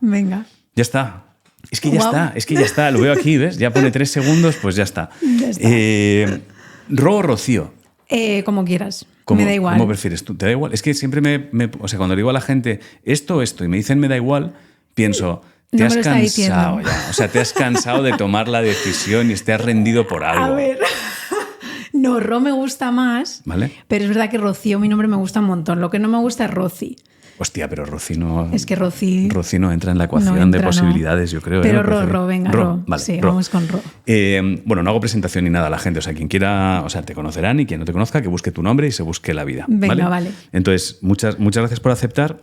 Venga. Ya está. Es que ya está. Lo veo aquí, ¿ves? Ya pone 3 segundos, pues ya está. Ya está. ¿Ro o Rocío? Como quieras. Me da igual. ¿Cómo prefieres tú? ¿Te da igual? Es que siempre o sea, cuando le digo a la gente esto, y me dicen me da igual, pienso, te has cansado ya. O sea, te has cansado de tomar la decisión y te has rendido por algo. A ver. No, Ro me gusta más, ¿vale? Pero es verdad que Rocío, mi nombre, me gusta un montón. Lo que no me gusta es Roci. Hostia, pero Rocío no... Es que Rocío no entra en la ecuación de posibilidades, yo creo. Pero Ro, venga, Ro. Vale, sí, Ro. Vamos con Ro. Bueno, no hago presentación ni nada a la gente. O sea, quien quiera, o sea, te conocerán y quien no te conozca, que busque tu nombre y se busque la vida. Venga, vale. Entonces, muchas gracias por aceptar.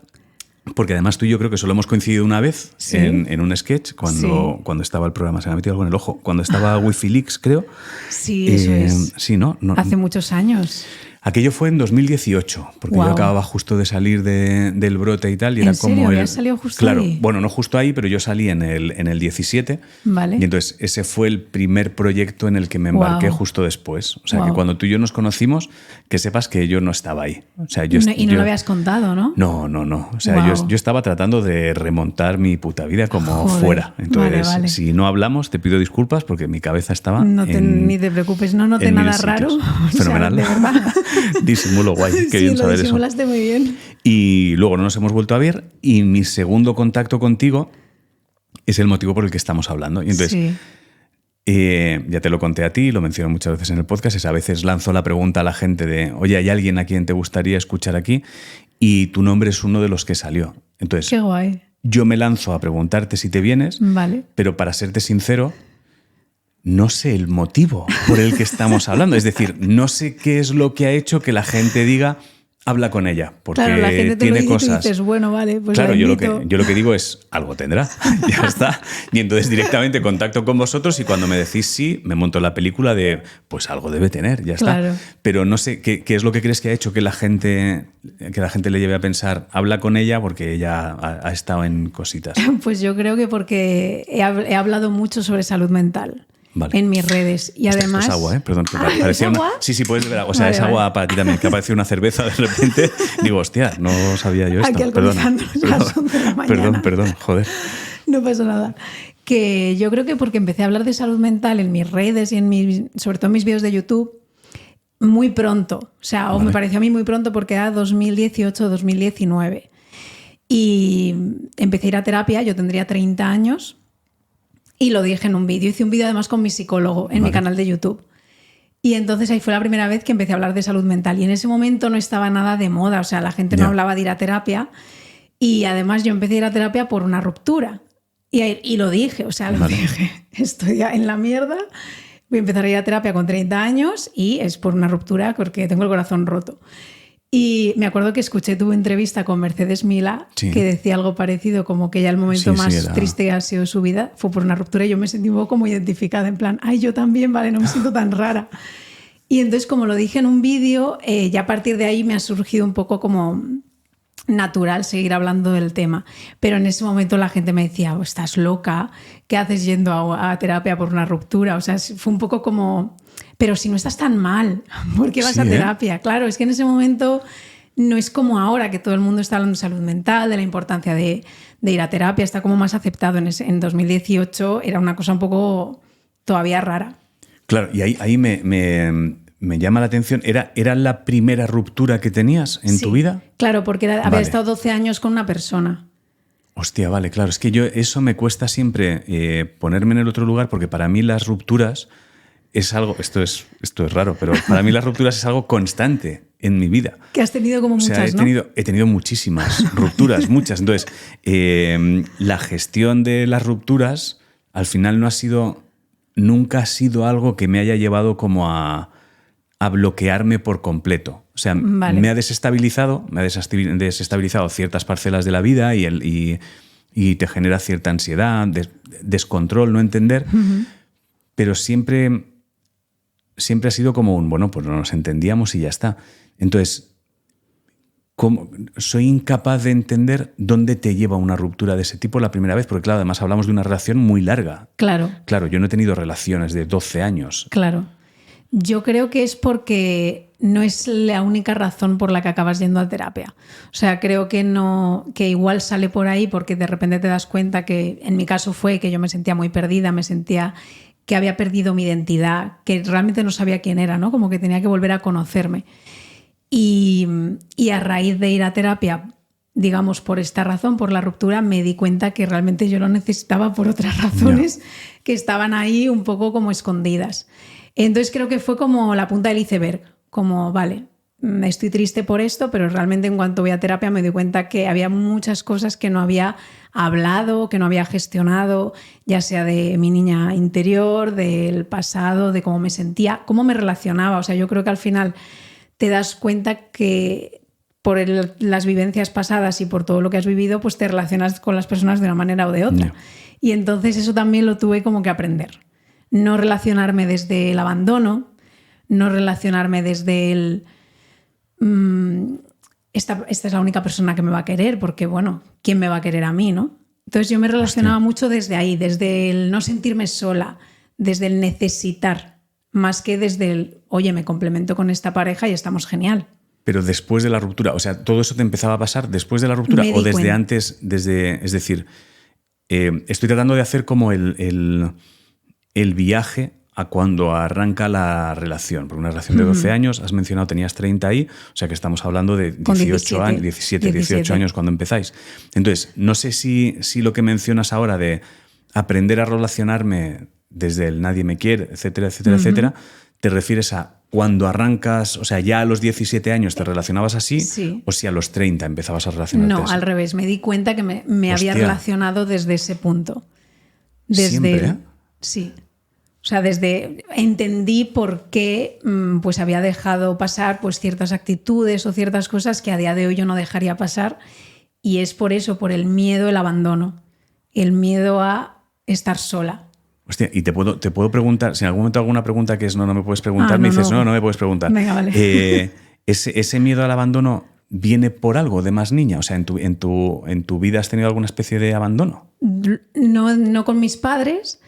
Porque además tú y yo creo que solo hemos coincidido una vez en un sketch cuando estaba el programa. Se me ha metido algo en el ojo. Cuando estaba Wi-Fi Leaks, creo. Sí, eso es. Sí, ¿no? Hace muchos años. Aquello fue en 2018, porque yo acababa justo de salir del brote y tal. Y era como ¿Habías salido justo claro, ahí? Bueno, no justo ahí, pero yo salí en el 17. Vale. Y entonces ese fue el primer proyecto en el que me embarqué justo después. O sea, que cuando tú y yo nos conocimos, que sepas que yo no estaba ahí. O sea, no lo habías contado, ¿no? No. O sea, yo estaba tratando de remontar mi puta vida como fuera. Entonces, vale. si no hablamos, te pido disculpas porque mi cabeza estaba ni te preocupes, no noté nada raro. Fenomenal. O sea, de verdad. Disimulo guay, qué bien saber eso. Sí, lo disimulaste muy bien. Y luego no nos hemos vuelto a ver y mi segundo contacto contigo es el motivo por el que estamos hablando. Y entonces, ya te lo conté a ti, lo menciono muchas veces en el podcast, es a veces lanzo la pregunta a la gente de, oye, ¿hay alguien a quien te gustaría escuchar aquí? Y tu nombre es uno de los que salió. Entonces, qué guay. Yo me lanzo a preguntarte si te vienes, vale. Pero para serte sincero, no sé el motivo por el que estamos hablando. Es decir, no sé qué es lo que ha hecho que la gente diga, habla con ella, porque claro, la gente te tiene lo dice cosas. Y tú dices, bueno, vale, pues claro, yo lo que digo es, algo tendrá, ya está. Y entonces directamente contacto con vosotros y cuando me decís sí, me monto la película de, pues algo debe tener, ya está. Claro. Pero no sé, ¿qué es lo que crees que ha hecho que la gente le lleve a pensar, habla con ella porque ella ha estado en cositas? Pues yo creo que porque he hablado mucho sobre salud mental. Vale. En mis redes. Y además... Es agua, ¿eh? Perdón. ¿Es agua? Sí, puedes beber. O sea, vale, es agua para ti también. Que ha aparecido una cerveza de repente. Digo, hostia, no sabía yo esto. Aquí alcoholizándonos a las 11 de la mañana. Perdón, joder. No pasa nada. Que yo creo que porque empecé a hablar de salud mental en mis redes y sobre todo en mis vídeos de YouTube muy pronto. O sea, me pareció a mí muy pronto porque era 2018-2019. Y empecé a ir a terapia, yo tendría 30 años... Y lo dije en un vídeo. Hice un vídeo además con mi psicólogo en mi canal de YouTube. Y entonces ahí fue la primera vez que empecé a hablar de salud mental. Y en ese momento no estaba nada de moda. O sea, la gente no hablaba de ir a terapia. Y además yo empecé a ir a terapia por una ruptura. Y lo dije. O sea, lo dije. Estoy ya en la mierda. Voy a empezar a ir a terapia con 30 años y es por una ruptura porque tengo el corazón roto. Y me acuerdo que escuché tu entrevista con Mercedes Milá, que decía algo parecido, como que ya el momento más triste que ha sido su vida fue por una ruptura y yo me sentí un poco como identificada, en plan, ay, yo también, vale, no me siento tan rara. Y entonces, como lo dije en un vídeo, ya a partir de ahí me ha surgido un poco como natural seguir hablando del tema. Pero en ese momento la gente me decía, oh, estás loca, ¿qué haces yendo a terapia por una ruptura? O sea, fue un poco como... Pero si no estás tan mal, ¿por qué vas a terapia? Claro, es que en ese momento no es como ahora que todo el mundo está hablando de salud mental, de la importancia de ir a terapia, está como más aceptado. En 2018 era una cosa un poco todavía rara. Claro, y ahí me llama la atención, ¿era la primera ruptura que tenías en tu vida? Claro, porque había estado 12 años con una persona. Hostia, vale, claro, es que eso me cuesta siempre ponerme en el otro lugar porque para mí las rupturas... Es algo, esto es raro, pero para mí las rupturas es algo constante en mi vida. Que has tenido como muchas, ¿no? He tenido muchísimas rupturas, muchas. Entonces, la gestión de las rupturas al final nunca ha sido algo que me haya llevado como a bloquearme por completo. O sea, me ha desestabilizado ciertas parcelas de la vida y te genera cierta ansiedad, descontrol, no entender, pero siempre ha sido como bueno, pues no nos entendíamos y ya está. Entonces, soy incapaz de entender dónde te lleva una ruptura de ese tipo la primera vez, porque claro, además hablamos de una relación muy larga. Claro, yo no he tenido relaciones de 12 años. Claro. Yo creo que es porque no es la única razón por la que acabas yendo a terapia. O sea, creo que no, que igual sale por ahí porque de repente te das cuenta que, en mi caso fue que yo me sentía muy perdida, me sentía que había perdido mi identidad, que realmente no sabía quién era, ¿no? Como que tenía que volver a conocerme. Y a raíz de ir a terapia, digamos, por esta razón, por la ruptura, me di cuenta que realmente yo lo necesitaba por otras razones que estaban ahí un poco como escondidas. Entonces creo que fue como la punta del iceberg, como, vale, estoy triste por esto, pero realmente en cuanto voy a terapia me doy cuenta que había muchas cosas que no había hablado, que no había gestionado, ya sea de mi niña interior, del pasado, de cómo me sentía, cómo me relacionaba. O sea, yo creo que al final te das cuenta que por las vivencias pasadas y por todo lo que has vivido, pues te relacionas con las personas de una manera o de otra. No. Y entonces eso también lo tuve como que aprender. No relacionarme desde el abandono, no relacionarme desde el... esta es la única persona que me va a querer, porque, bueno, ¿quién me va a querer a mí, no? Entonces yo me relacionaba mucho desde ahí, desde el no sentirme sola, desde el necesitar, más que desde el, oye, me complemento con esta pareja y estamos genial. Pero después de la ruptura, o sea, ¿todo eso te empezaba a pasar después de la ruptura o desde antes? Es decir, estoy tratando de hacer como el viaje a cuando arranca la relación. Porque una relación de 12 años, has mencionado, tenías 30 ahí, o sea que estamos hablando de 18 años, 17, 18 años cuando empezáis. Entonces, no sé si lo que mencionas ahora de aprender a relacionarme desde el nadie me quiere, etcétera, etcétera, etcétera, te refieres a cuando arrancas, o sea, ya a los 17 años te relacionabas así, o si a los 30 empezabas a relacionarte así. No, al revés. Me di cuenta que me había relacionado desde ese punto. ¿Siempre? Sí. O sea, entendí por qué pues había dejado pasar pues ciertas actitudes o ciertas cosas que a día de hoy yo no dejaría pasar, y es por eso, por el miedo, el abandono, el miedo a estar sola. Hostia, y te puedo preguntar, si en algún momento alguna pregunta que es no me puedes preguntar, me dices no me puedes preguntar. Venga, vale. Ese miedo al abandono viene por algo de más niña, o sea, en tu vida has tenido alguna especie de abandono. No con mis padres,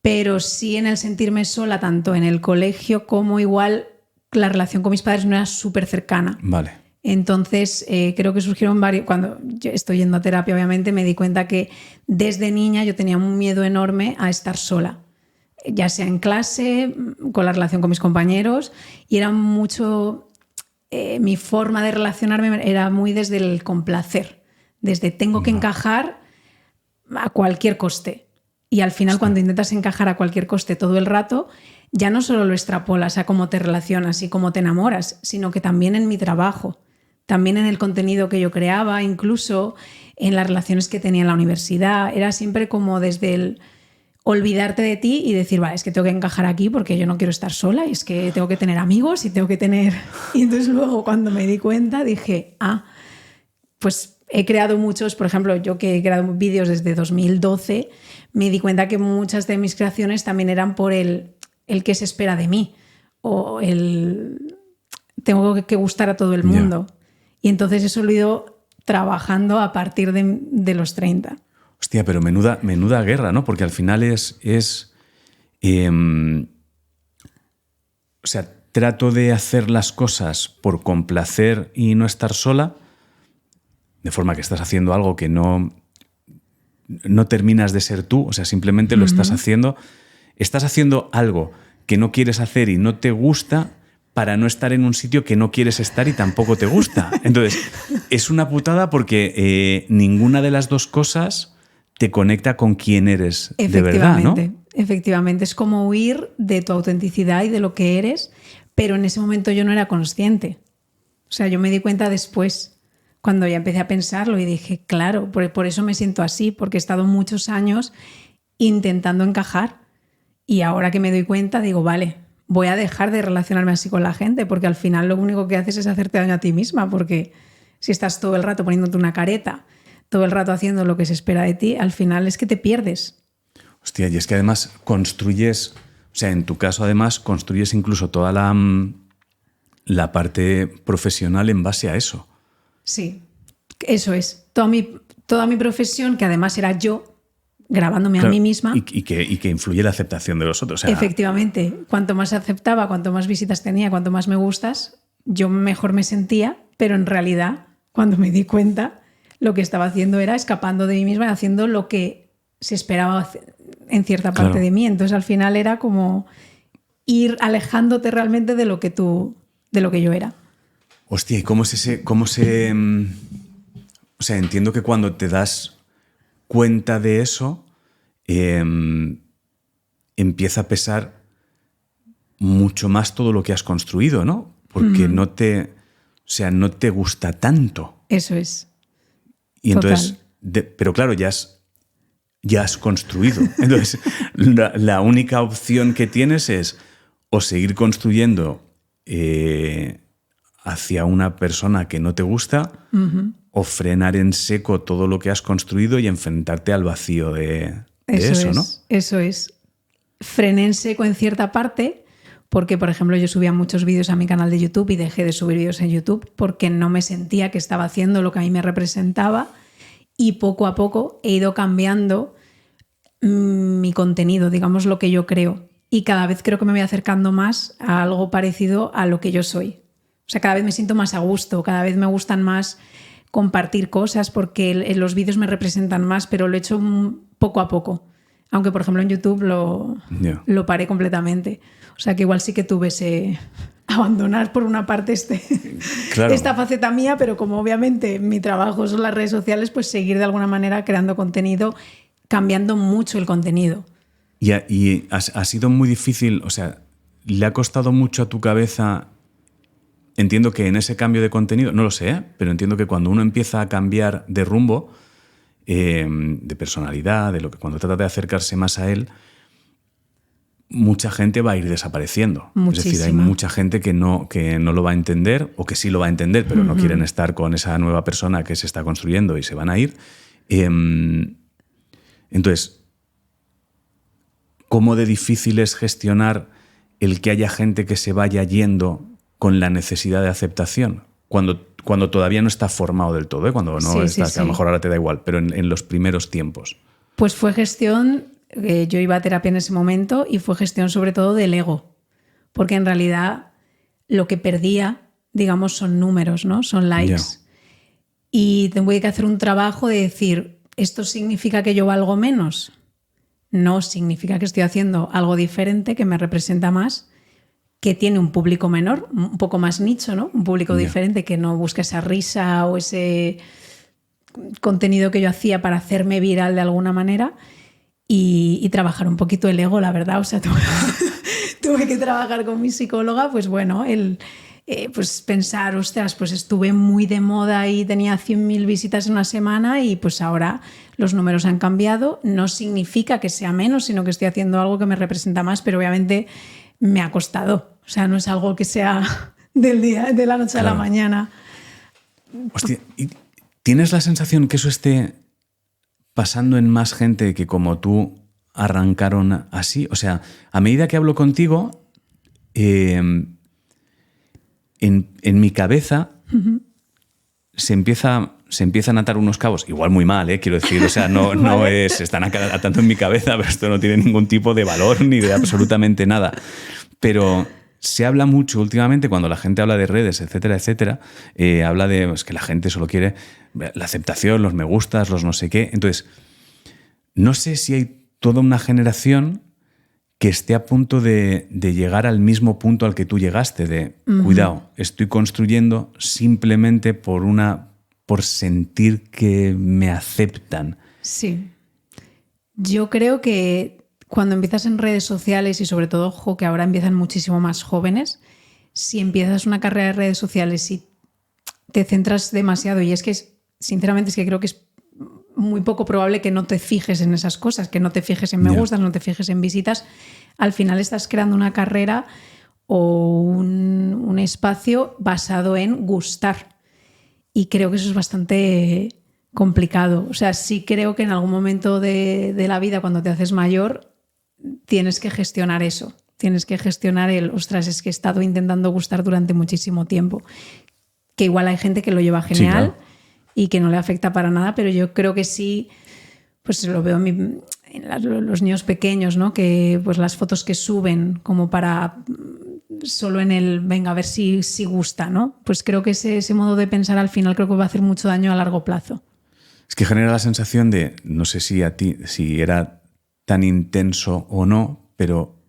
pero sí en el sentirme sola, tanto en el colegio como igual la relación con mis padres no era súper cercana. Vale. Entonces creo que surgieron varios... Cuando yo estoy yendo a terapia, obviamente, me di cuenta que desde niña yo tenía un miedo enorme a estar sola, ya sea en clase, con la relación con mis compañeros, y era mucho... mi forma de relacionarme era muy desde el complacer, desde tengo que encajar a cualquier coste. Y al final, cuando intentas encajar a cualquier coste todo el rato, ya no solo lo extrapolas a cómo te relacionas y cómo te enamoras, sino que también en mi trabajo, también en el contenido que yo creaba, incluso en las relaciones que tenía en la universidad. Era siempre como desde el olvidarte de ti y decir, vale, es que tengo que encajar aquí porque yo no quiero estar sola y es que tengo que tener amigos y tengo que tener... Y entonces luego cuando me di cuenta dije, pues he creado muchos, por ejemplo, yo que he creado vídeos desde 2012, me di cuenta que muchas de mis creaciones también eran por el que se espera de mí o el tengo que gustar a todo el mundo. Yeah. Y entonces eso lo he ido trabajando a partir de los 30. Hostia, pero menuda guerra, ¿no? Porque al final o sea, trato de hacer las cosas por complacer y no estar sola, de forma que estás haciendo algo que no terminas de ser tú, o sea, simplemente lo estás haciendo. Estás haciendo algo que no quieres hacer y no te gusta para no estar en un sitio que no quieres estar y tampoco te gusta. Entonces, es una putada porque ninguna de las dos cosas te conecta con quién eres de verdad, ¿no? Efectivamente, es como huir de tu autenticidad y de lo que eres, pero en ese momento yo no era consciente. O sea, yo me di cuenta después, cuando ya empecé a pensarlo y dije, claro, por eso me siento así, porque he estado muchos años intentando encajar y ahora que me doy cuenta digo, vale, voy a dejar de relacionarme así con la gente, porque al final lo único que haces es hacerte daño a ti misma, porque si estás todo el rato poniéndote una careta, todo el rato haciendo lo que se espera de ti, al final es que te pierdes. Hostia, y es que además construyes, o sea, en tu caso además construyes incluso toda la parte profesional en base a eso. Sí, eso es. Toda mi profesión, que además era yo, grabándome a mí misma. Y que influye la aceptación de los otros. O sea, efectivamente, cuanto más aceptaba, cuanto más visitas tenía, cuanto más me gustas, yo mejor me sentía, pero en realidad, cuando me di cuenta, lo que estaba haciendo era escapando de mí misma y haciendo lo que se esperaba en cierta parte de mí. Entonces, al final era como ir alejándote realmente de lo que yo era. Hostia, ¿y cómo se... O sea, entiendo que cuando te das cuenta de eso, empieza a pesar mucho más todo lo que has construido, ¿no? Porque no te gusta tanto. Eso es. Y entonces, pero claro, ya has construido. Entonces, la única opción que tienes es o seguir construyendo hacia una persona que no te gusta, o frenar en seco todo lo que has construido y enfrentarte al vacío de eso, ¿no? Eso es. Frené en seco en cierta parte porque, por ejemplo, yo subía muchos vídeos a mi canal de YouTube y dejé de subir vídeos en YouTube porque no me sentía que estaba haciendo lo que a mí me representaba, y poco a poco he ido cambiando mi contenido, digamos, lo que yo creo, y cada vez creo que me voy acercando más a algo parecido a lo que yo soy. O sea, cada vez me siento más a gusto, cada vez me gustan más compartir cosas porque los vídeos me representan más, pero lo he hecho poco a poco. Aunque, por ejemplo, en YouTube lo paré completamente. O sea, que igual sí que tuve ese abandonar por una parte esta faceta mía, pero como obviamente mi trabajo son las redes sociales, pues seguir de alguna manera creando contenido, cambiando mucho el contenido. Y ha sido muy difícil, o sea, ¿le ha costado mucho a tu cabeza? Entiendo que en ese cambio de contenido, no lo sé, pero entiendo que cuando uno empieza a cambiar de rumbo, de personalidad, cuando trata de acercarse más a él, mucha gente va a ir desapareciendo. Muchísima. Es decir, hay mucha gente que no lo va a entender, o que sí lo va a entender, pero no quieren estar con esa nueva persona que se está construyendo y se van a ir. Entonces, ¿cómo de difícil es gestionar el que haya gente que se vaya yendo con la necesidad de aceptación? Cuando todavía no está formado del todo, cuando no estás, que a lo mejor ahora te da igual, pero en los primeros tiempos. Pues fue gestión, yo iba a terapia en ese momento, y fue gestión sobre todo del ego, porque en realidad lo que perdía, digamos, son números, ¿no? Son likes. Y tengo que hacer un trabajo de decir, ¿esto significa que yo valgo menos? No, significa que estoy haciendo algo diferente, que me representa más, que tiene un público menor, un poco más nicho, ¿no? Un público diferente, que no busca esa risa o ese contenido que yo hacía para hacerme viral de alguna manera, y trabajar un poquito el ego, la verdad. O sea, tuve que trabajar con mi psicóloga, pues bueno, pues pensar, ostras, pues estuve muy de moda y tenía 100.000 visitas en una semana, y pues ahora los números han cambiado. No significa que sea menos, sino que estoy haciendo algo que me representa más, pero obviamente me ha costado. O sea, no es algo que sea de la noche a la mañana. Hostia, ¿y tienes la sensación que eso esté pasando en más gente que como tú arrancaron así? O sea, a medida que hablo contigo, en mi cabeza se empiezan a atar unos cabos, igual muy mal, quiero decir, o sea, no vale. Están atando en mi cabeza, pero esto no tiene ningún tipo de valor ni de absolutamente nada. Pero se habla mucho últimamente, cuando la gente habla de redes, etcétera, etcétera, habla de que la gente solo quiere la aceptación, los me gustas, los no sé qué. Entonces, no sé si hay toda una generación que esté a punto de llegar al mismo punto al que tú llegaste, de cuidado, estoy construyendo simplemente por sentir que me aceptan. Sí. Yo creo que cuando empiezas en redes sociales, y sobre todo, ojo, que ahora empiezan muchísimo más jóvenes, si empiezas una carrera de redes sociales y te centras demasiado, y es que sinceramente es que creo que es muy poco probable que no te fijes en esas cosas, que no te fijes en me gustas, no te fijes en visitas. Al final estás creando una carrera o un espacio basado en gustar. Y creo que eso es bastante complicado. O sea, sí creo que en algún momento de la vida, cuando te haces mayor, tienes que gestionar eso. Tienes que gestionar ostras, es que he estado intentando gustar durante muchísimo tiempo. Que igual hay gente que lo lleva genial, sí, claro, y que no le afecta para nada, pero yo creo que sí, pues lo veo en los niños pequeños, ¿no? Que pues las fotos que suben como para solo en el venga, a ver si gusta, ¿no? Pues creo que ese modo de pensar al final creo que va a hacer mucho daño a largo plazo. Es que genera la sensación de, no sé si a ti, si era tan intenso o no, pero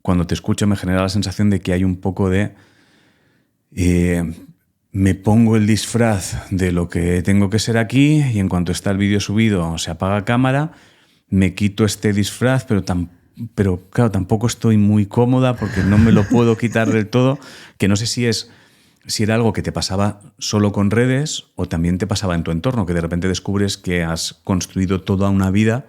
cuando te escucho me genera la sensación de que hay un poco de me pongo el disfraz de lo que tengo que ser aquí y en cuanto está el vídeo subido se apaga cámara, me quito este disfraz, pero claro, tampoco estoy muy cómoda porque no me lo puedo quitar del todo, que no sé si era algo que te pasaba solo con redes o también te pasaba en tu entorno, que de repente descubres que has construido toda una vida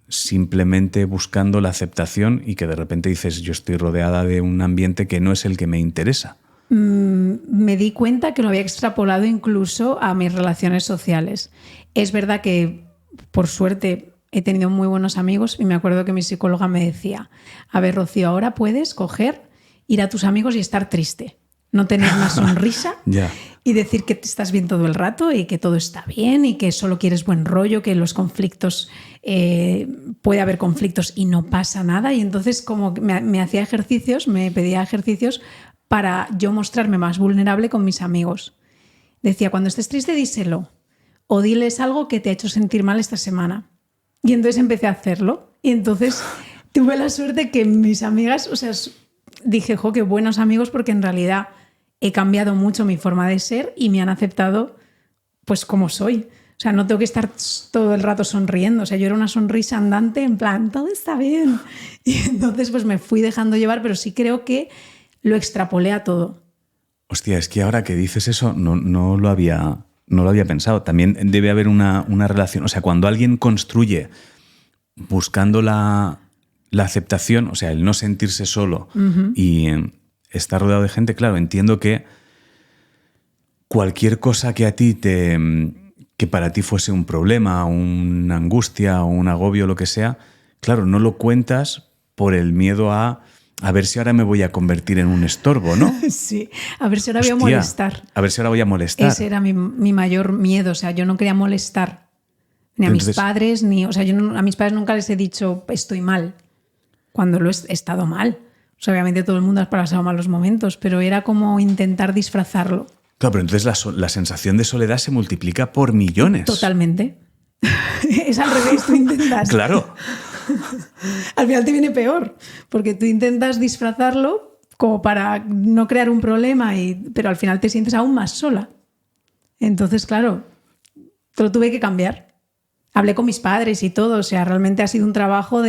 simplemente buscando la aceptación y que de repente dices, yo estoy rodeada de un ambiente que no es el que me interesa. Me di cuenta que lo había extrapolado incluso a mis relaciones sociales. Es verdad que, por suerte, he tenido muy buenos amigos y me acuerdo que mi psicóloga me decía, a ver, Rocío, ahora puedes ir a tus amigos y estar triste, no tener una sonrisa y decir que estás bien todo el rato y que todo está bien y que solo quieres buen rollo, que los conflictos, puede haber conflictos y no pasa nada. Y entonces como me hacía ejercicios, me pedía ejercicios para yo mostrarme más vulnerable con mis amigos. Decía, cuando estés triste, díselo o diles algo que te ha hecho sentir mal esta semana. Y entonces empecé a hacerlo y entonces tuve la suerte que mis amigas, o sea, dije, jo, qué buenos amigos, porque en realidad he cambiado mucho mi forma de ser y me han aceptado pues como soy. O sea, no tengo que estar todo el rato sonriendo. O sea, yo era una sonrisa andante en plan, todo está bien. Y entonces pues me fui dejando llevar, pero sí creo que lo extrapolé a todo. Hostia, es que ahora que dices eso no lo había pensado. También debe haber una relación. O sea, cuando alguien construye buscando la aceptación, o sea, el no sentirse solo y estar rodeado de gente, claro, entiendo que cualquier cosa que a ti que para ti fuese un problema, una angustia o un agobio, lo que sea, claro, no lo cuentas por el miedo a ver si ahora me voy a convertir en un estorbo, ¿no? Sí, a ver si ahora voy a molestar. A ver si ahora voy a molestar. Ese era mi mayor miedo, o sea, yo no quería molestar ni a mis padres, o sea, yo a mis padres nunca les he dicho estoy mal, cuando lo he estado mal. O sea, obviamente todo el mundo ha pasado malos momentos, pero era como intentar disfrazarlo. Claro, pero entonces la sensación de soledad se multiplica por millones. Totalmente. Es al revés, tú intentas. Claro. Al final te viene peor, porque tú intentas disfrazarlo como para no crear un problema, pero al final te sientes aún más sola. Entonces, claro, lo tuve que cambiar. Hablé con mis padres y todo, o sea, realmente ha sido un trabajo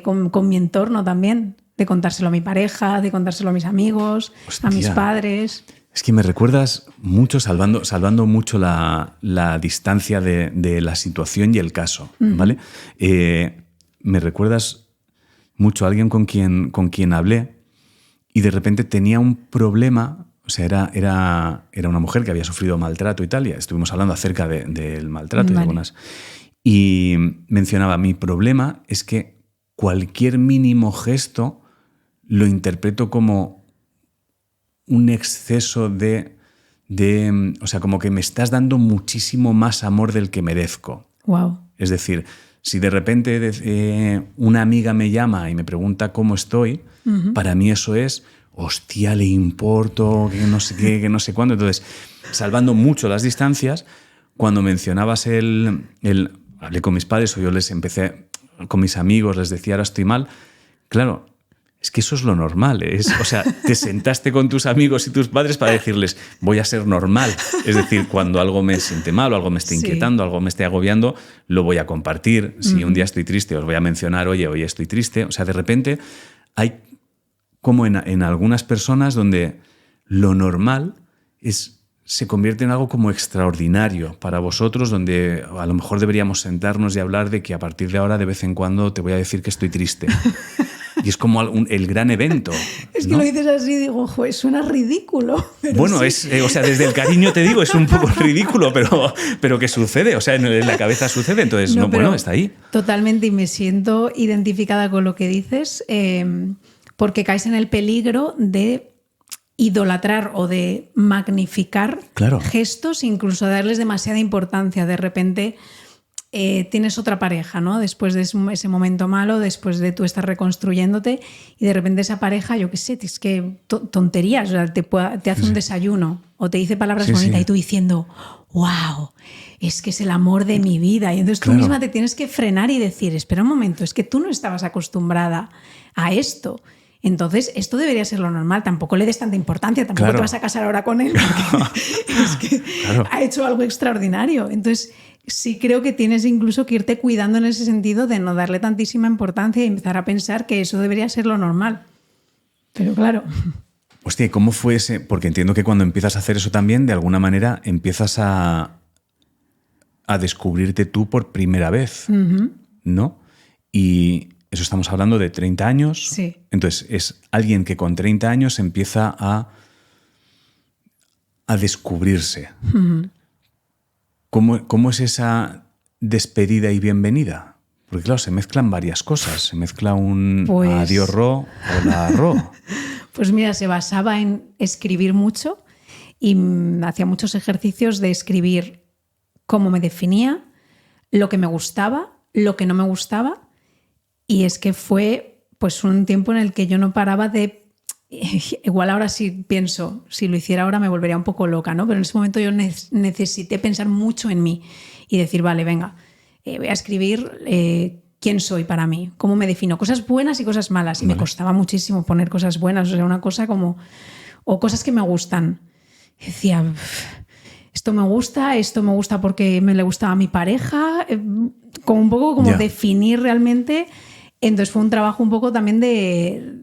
con mi entorno también, de contárselo a mi pareja, de contárselo a mis amigos, a mis padres. Es que me recuerdas mucho, salvando mucho la distancia de la situación y el caso, ¿vale? Me recuerdas mucho a alguien con quien hablé y de repente tenía un problema, o sea, era una mujer que había sufrido maltrato y tal, y estuvimos hablando acerca del maltrato y algunas. Y mencionaba, mi problema es que cualquier mínimo gesto lo interpreto como un exceso o sea, como que me estás dando muchísimo más amor del que merezco. Wow. Es decir, si de repente una amiga me llama y me pregunta cómo estoy, para mí eso es, hostia, le importo, que no sé qué, que no sé cuándo. Entonces, salvando mucho las distancias, cuando mencionabas hablé con mis padres o yo les empecé con mis amigos, les decía, ahora estoy mal, claro, es que eso es lo normal. O sea, te sentaste con tus amigos y tus padres para decirles, voy a ser normal. Es decir, cuando algo me siente mal o algo me esté inquietando, algo me esté agobiando, lo voy a compartir. Si un día estoy triste, os voy a mencionar, oye, hoy estoy triste. O sea, de repente hay como en algunas personas donde lo normal se convierte en algo como extraordinario para vosotros, donde a lo mejor deberíamos sentarnos y hablar de que a partir de ahora de vez en cuando te voy a decir que estoy triste. Y es como el gran evento. Es que ¿no? Lo dices así, digo, joder, suena ridículo. Bueno, sí. O sea, desde el cariño te digo, es un poco ridículo, pero que sucede, o sea, en la cabeza sucede, entonces, bueno, está ahí. Totalmente, y me siento identificada con lo que dices, porque caes en el peligro de idolatrar o de magnificar gestos, incluso darles demasiada importancia. De repente tienes otra pareja, ¿no? Después de ese momento malo, después de tú estar reconstruyéndote y de repente esa pareja, yo qué sé, es que tonterías, o sea, te hace un desayuno o te dice palabras bonitas y tú diciendo, wow, es que es el amor de mi vida. Y entonces tú misma te tienes que frenar y decir, espera un momento, es que tú no estabas acostumbrada a esto. Entonces, esto debería ser lo normal. Tampoco le des tanta importancia, tampoco te vas a casar ahora con él, porque es que ha hecho algo extraordinario. Entonces, sí creo que tienes incluso que irte cuidando en ese sentido de no darle tantísima importancia y empezar a pensar que eso debería ser lo normal. Pero claro. Hostia, ¿cómo fue ese? Porque entiendo que cuando empiezas a hacer eso también, de alguna manera empiezas a descubrirte tú por primera vez, ¿no? Y eso estamos hablando de 30 años. Sí. Entonces, es alguien que con 30 años empieza a descubrirse. ¿Cómo es esa despedida y bienvenida? Porque claro, se mezclan varias cosas. Se mezcla un adiós ro, hola ro. Pues mira, se basaba en escribir mucho y hacía muchos ejercicios de escribir cómo me definía, lo que me gustaba, lo que no me gustaba. Y es que fue pues un tiempo en el que yo no paraba de... Igual ahora sí pienso, si lo hiciera ahora me volvería un poco loca, ¿no? Pero en ese momento yo necesité pensar mucho en mí y decir, vale, venga, voy a escribir quién soy para mí, cómo me defino, cosas buenas y cosas malas. Y me costaba muchísimo poner cosas buenas, o sea, una cosa como... O cosas que me gustan. Y decía, esto me gusta porque me le gustaba a mi pareja, como un poco como definir realmente. Entonces fue un trabajo un poco también de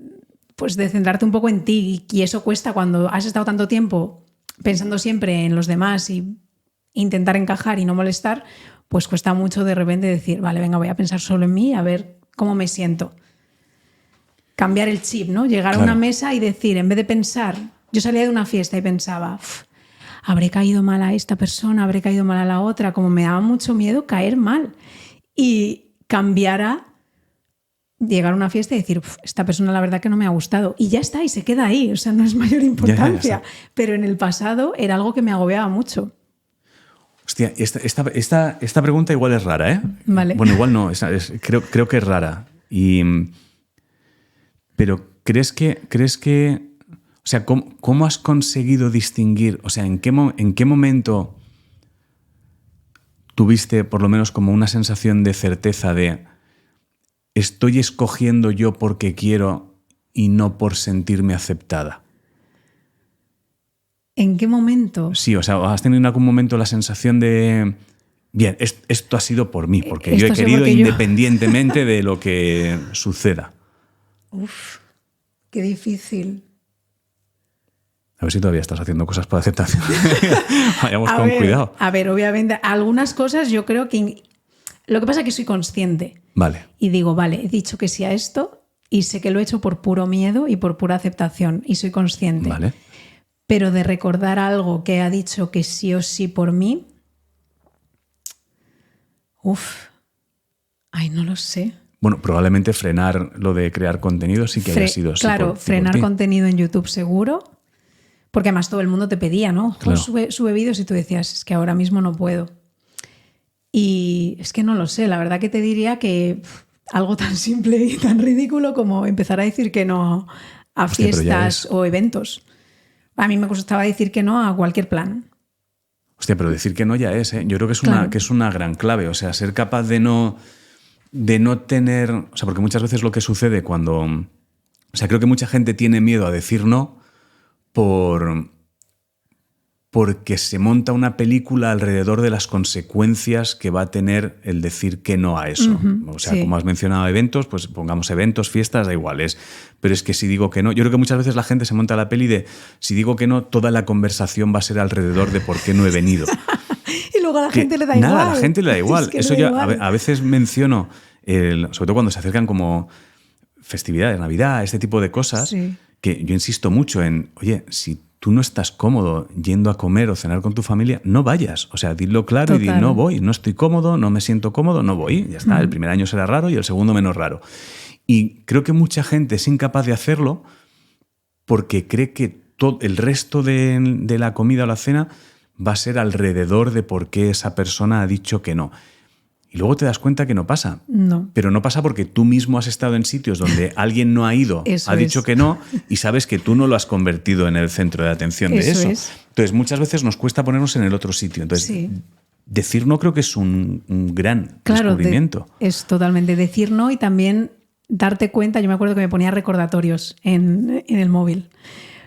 centrarte un poco en ti, y eso cuesta cuando has estado tanto tiempo pensando siempre en los demás y intentar encajar y no molestar, pues cuesta mucho de repente decir, vale, venga, voy a pensar solo en mí, a ver cómo me siento. Cambiar el chip, ¿no? Llegar a una mesa y decir, en vez de pensar, yo salía de una fiesta y pensaba, habré caído mal a esta persona, habré caído mal a la otra, como me daba mucho miedo caer mal. Y cambiar a llegar a una fiesta y decir, esta persona la verdad que no me ha gustado. Y ya está, y se queda ahí. O sea, no es mayor importancia. Ya. Pero en el pasado era algo que me agobiaba mucho. Hostia, esta pregunta igual es rara, ¿eh? Vale. Bueno, igual no, creo que es rara. Pero ¿crees que o sea, ¿cómo has conseguido distinguir? O sea, ¿en qué momento tuviste por lo menos como una sensación de certeza de estoy escogiendo yo porque quiero y no por sentirme aceptada? ¿En qué momento? Sí, o sea, ¿has tenido en algún momento la sensación de bien, esto ha sido por mí, porque yo he querido independientemente de lo que suceda? Uf, qué difícil. A ver si todavía estás haciendo cosas por aceptación. Vayamos con cuidado. A ver, obviamente, algunas cosas yo creo que... Lo que pasa es que soy consciente. Vale. Y digo, vale, he dicho que sí a esto y sé que lo he hecho por puro miedo y por pura aceptación y soy consciente. Vale. Pero de recordar algo que ha dicho que sí o sí por mí... no lo sé. Bueno, probablemente frenar lo de crear contenido sí que haya sido así. Claro, frenar contenido en YouTube seguro. Porque además todo el mundo te pedía, ¿no? Claro. Sube vídeos y tú decías, es que ahora mismo no puedo. Y es que no lo sé, la verdad que te diría que algo tan simple y tan ridículo como empezar a decir que no a fiestas o eventos. A mí me costaba decir que no a cualquier plan. Hostia, pero decir que no ya es, ¿eh? Yo creo que es una gran clave. O sea, ser capaz de no tener... O sea, porque muchas veces lo que sucede cuando... O sea, creo que mucha gente tiene miedo a decir no porque se monta una película alrededor de las consecuencias que va a tener el decir que no a eso. O sea, como has mencionado eventos, pues pongamos eventos, fiestas, da igual. Pero es que si digo que no... Yo creo que muchas veces la gente se monta la peli de si digo que no, toda la conversación va a ser alrededor de por qué no he venido. Y luego a la gente le da igual. Nada, a la gente le da igual. Es que eso ya a veces menciono, sobre todo cuando se acercan como festividades, Navidad, este tipo de cosas, que yo insisto mucho en, oye, si tú no estás cómodo yendo a comer o cenar con tu familia, no vayas. O sea, dilo claro. Total. Y di, no voy, no estoy cómodo, no me siento cómodo, no voy. Ya está, el primer año será raro y el segundo menos raro. Y creo que mucha gente es incapaz de hacerlo porque cree que todo el resto de la comida o la cena va a ser alrededor de por qué esa persona ha dicho que no. y luego te das cuenta que no pasa. No. Pero no pasa porque tú mismo has estado en sitios donde alguien no ha ido, Eso ha dicho es. que no, y sabes que tú no lo has convertido en el centro de atención de Eso eso. es. Entonces, muchas veces nos cuesta ponernos en el otro sitio. Entonces, Sí. decir no creo que es un gran Claro, descubrimiento. es totalmente decir no y también darte cuenta. Yo me acuerdo que me ponía recordatorios en el móvil.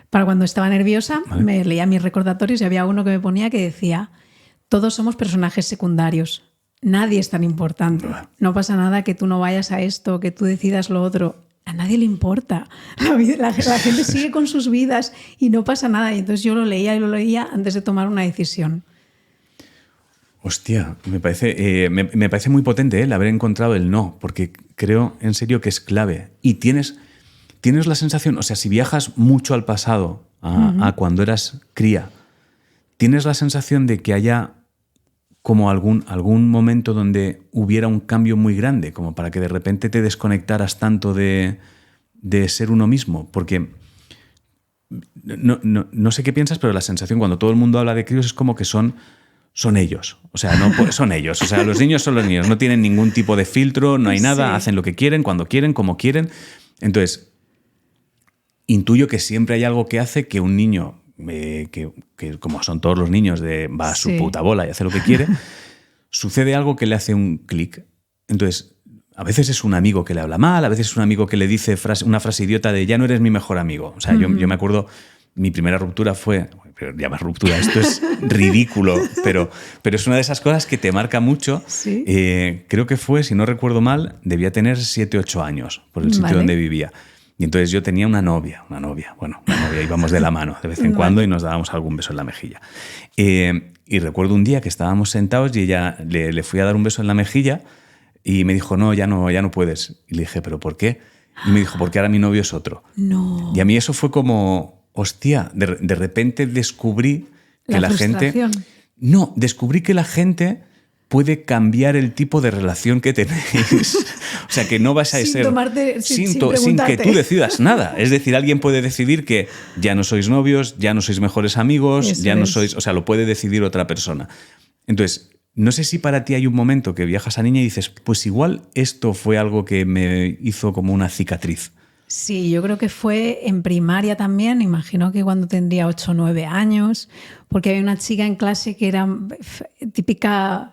Para cuando estaba nerviosa, Vale. me leía mis recordatorios y había uno que me ponía que decía: todos somos personajes secundarios. Nadie es tan importante. No pasa nada que tú no vayas a esto, que tú decidas lo otro. A nadie le importa. La gente sigue con sus vidas y no pasa nada. Y entonces yo lo leía y lo leía antes de tomar una decisión. Hostia, me parece muy potente el haber encontrado el no, porque creo en serio que es clave. Y tienes la sensación, o sea, si viajas mucho al pasado, a cuando eras cría, ¿tienes la sensación de que haya como algún momento donde hubiera un cambio muy grande, como para que de repente te desconectaras tanto de ser uno mismo? Porque no sé qué piensas, pero la sensación cuando todo el mundo habla de críos es como que son ellos. O sea, son ellos. O sea, los niños son los niños. No tienen ningún tipo de filtro, no hay nada, Sí. hacen lo que quieren, cuando quieren, como quieren. Entonces, intuyo que siempre hay algo que hace que un niño, que como son todos los niños, va a su Sí. puta bola y hace lo que quiere, sucede algo que le hace un clic. Entonces, a veces es un amigo que le habla mal, a veces es un amigo que le dice una frase idiota de ya no eres mi mejor amigo. O sea, yo me acuerdo, mi primera ruptura fue, pero llamas ruptura, esto es ridículo, pero es una de esas cosas que te marca mucho. Sí. Creo que fue, si no recuerdo mal, debía tener 7, 8 años por el sitio Vale. donde vivía. Y entonces yo tenía una novia, íbamos de la mano de vez en cuando y nos dábamos algún beso en la mejilla. Y recuerdo un día que estábamos sentados y ella le fui a dar un beso en la mejilla y me dijo, no, ya no puedes. Y le dije, ¿pero por qué? Y me dijo, porque ahora mi novio es otro. No. Y a mí eso fue como, hostia, de repente descubrí que la gente... frustración. No, descubrí que la gente puede cambiar el tipo de relación que tenéis. O sea, que no vas a Sin ser... tomarte- sin sin que preguntarte. tú decidas nada. Es decir, alguien puede decidir que ya no sois novios, ya no sois mejores amigos, Eso ya no es. sois... O sea, lo puede decidir otra persona. Entonces, no sé si para ti hay un momento que viajas a niña y dices, pues igual esto fue algo que me hizo como una cicatriz. Sí, yo creo que fue en primaria también, imagino que cuando tendría 8 o 9 años, porque había una chica en clase que era típica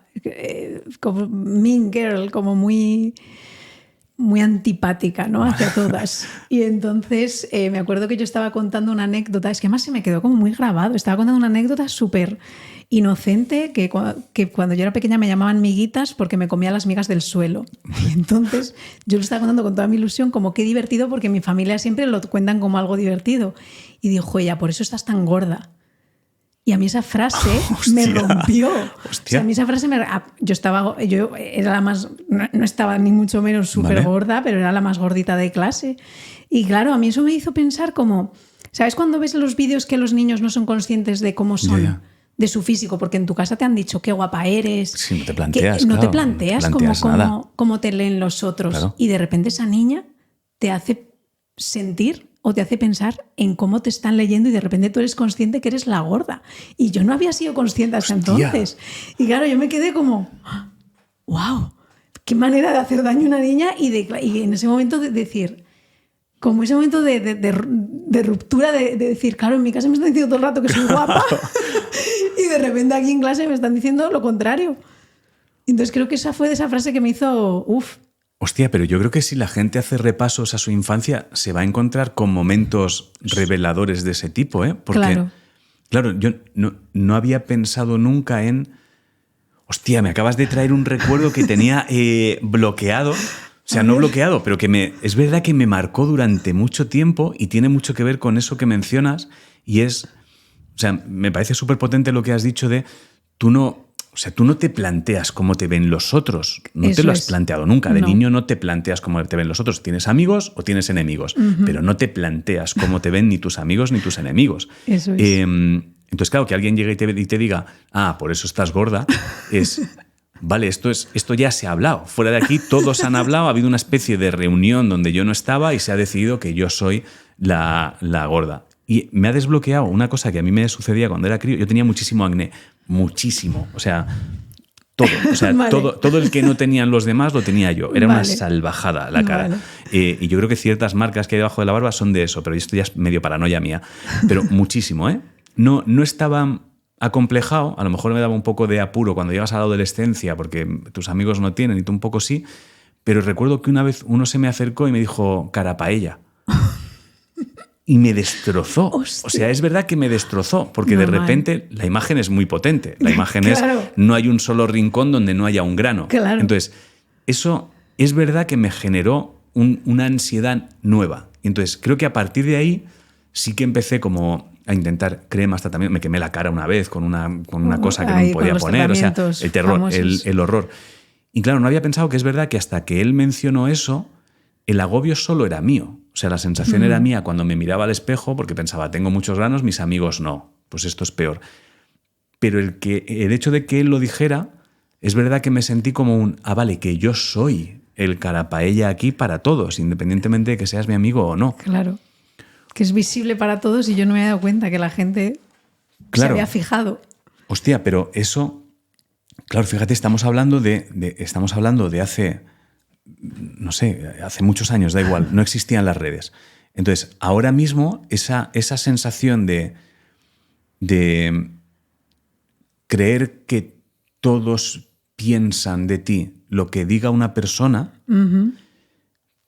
como mean girl, como muy antipática, ¿no? Hacia todas. Y entonces me acuerdo que yo estaba contando una anécdota, es que además se me quedó como muy grabado, estaba contando una anécdota súper inocente que cuando yo era pequeña me llamaban miguitas porque me comía las migas del suelo. Y entonces yo lo estaba contando con toda mi ilusión como qué divertido, porque mi familia siempre lo cuentan como algo divertido. Y dijo ella, por eso estás tan gorda. Y a mí esa frase me rompió. O sea, a mí esa frase yo era la más, no estaba ni mucho menos súper Vale. gorda, pero era la más gordita de clase. Y claro, a mí eso me hizo pensar como, ¿sabes cuando ves los vídeos que los niños no son conscientes de cómo son? Ya. De su físico, porque en tu casa te han dicho qué guapa eres. Sí, no te planteas, que no claro, te planteas, no te planteas nada. cómo te leen los otros. Claro. Y de repente esa niña te hace sentir o te hace pensar en cómo te están leyendo y de repente tú eres consciente que eres la gorda. Y yo no había sido consciente hasta Hostia. entonces. Y claro, yo me quedé como, wow, qué manera de hacer daño a una niña y en ese momento de decir, como ese momento de ruptura, de decir, claro, en mi casa me están diciendo todo el rato que soy guapa y de repente aquí en clase me están diciendo lo contrario. Entonces creo que esa fue de esa frase que me hizo, uff. Hostia, pero yo creo que si la gente hace repasos a su infancia, se va a encontrar con momentos reveladores de ese tipo, ¿eh? Porque, claro, yo no había pensado nunca en... Hostia, me acabas de traer un recuerdo que tenía bloqueado. O sea, no bloqueado, pero es verdad que me marcó durante mucho tiempo y tiene mucho que ver con eso que mencionas y es... O sea, me parece súper potente lo que has dicho de tú no te planteas cómo te ven los otros. No Eso te lo has es. planteado nunca. De No. niño no te planteas cómo te ven los otros. Tienes amigos o tienes enemigos, pero no te planteas cómo te ven ni tus amigos ni tus enemigos. Eso es. Entonces, claro, que alguien llegue y te diga, por eso estás gorda, es... Vale, esto ya se ha hablado. Fuera de aquí todos han hablado, ha habido una especie de reunión donde yo no estaba y se ha decidido que yo soy la gorda. Y me ha desbloqueado una cosa que a mí me sucedía cuando era crío. Yo tenía muchísimo acné, muchísimo. O sea, Todo. O sea, Vale. todo el que no tenían los demás lo tenía yo. Era una Vale. salvajada la cara. Vale. Y yo creo que ciertas marcas que hay debajo de la barba son de eso, pero esto ya es medio paranoia mía. Pero muchísimo, ¿eh? No estaba acomplejado, a lo mejor me daba un poco de apuro cuando llegas a la adolescencia, porque tus amigos no tienen y tú un poco sí, pero recuerdo que una vez uno se me acercó y me dijo cara paella. Y me destrozó. Hostia. O sea, es verdad que me destrozó, porque de Normal. repente la imagen es muy potente. La imagen Claro. es, no hay un solo rincón donde no haya un grano. Claro. Entonces, eso es verdad que me generó una ansiedad nueva. Y entonces, creo que a partir de ahí sí que empecé como a intentar cremas, tratamientos. Me quemé la cara una vez con una cosa que no Ahí, me con podía los poner. O sea, tratamientos el terror, famosos. el horror. Y claro, no había pensado que es verdad que hasta que él mencionó eso, el agobio solo era mío. O sea, la sensación era mía cuando me miraba al espejo, porque pensaba, tengo muchos granos, mis amigos no. Pues esto es peor. Pero el hecho de que él lo dijera, es verdad que me sentí como vale, que yo soy el carapaella aquí para todos, independientemente de que seas mi amigo o no. Claro. Que es visible para todos y yo no me he dado cuenta que la gente se Claro. había fijado. Hostia, pero eso, claro, fíjate, estamos hablando de hace, no sé, hace muchos años, da igual, no existían las redes. Entonces, ahora mismo, esa sensación de creer que todos piensan de ti lo que diga una persona,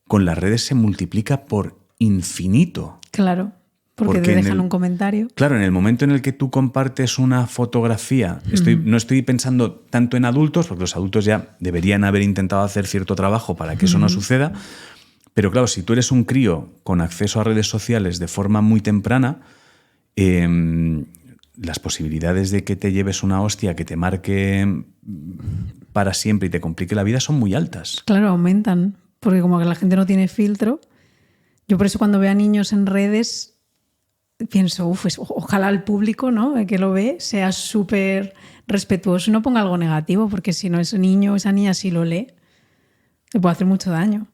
con las redes se multiplica por infinito. Claro. Porque te dejan un comentario. Claro, en el momento en el que tú compartes una fotografía, no estoy pensando tanto en adultos, porque los adultos ya deberían haber intentado hacer cierto trabajo para que eso no suceda, pero claro, si tú eres un crío con acceso a redes sociales de forma muy temprana, las posibilidades de que te lleves una hostia que te marque para siempre y te complique la vida son muy altas. Claro, aumentan. Porque como que la gente no tiene filtro. Yo por eso cuando veo a niños en redes pienso, ojalá el público, ¿no?, el que lo ve sea súper respetuoso y no ponga algo negativo, porque si no, ese niño o esa niña si lo lee, le puede hacer mucho daño.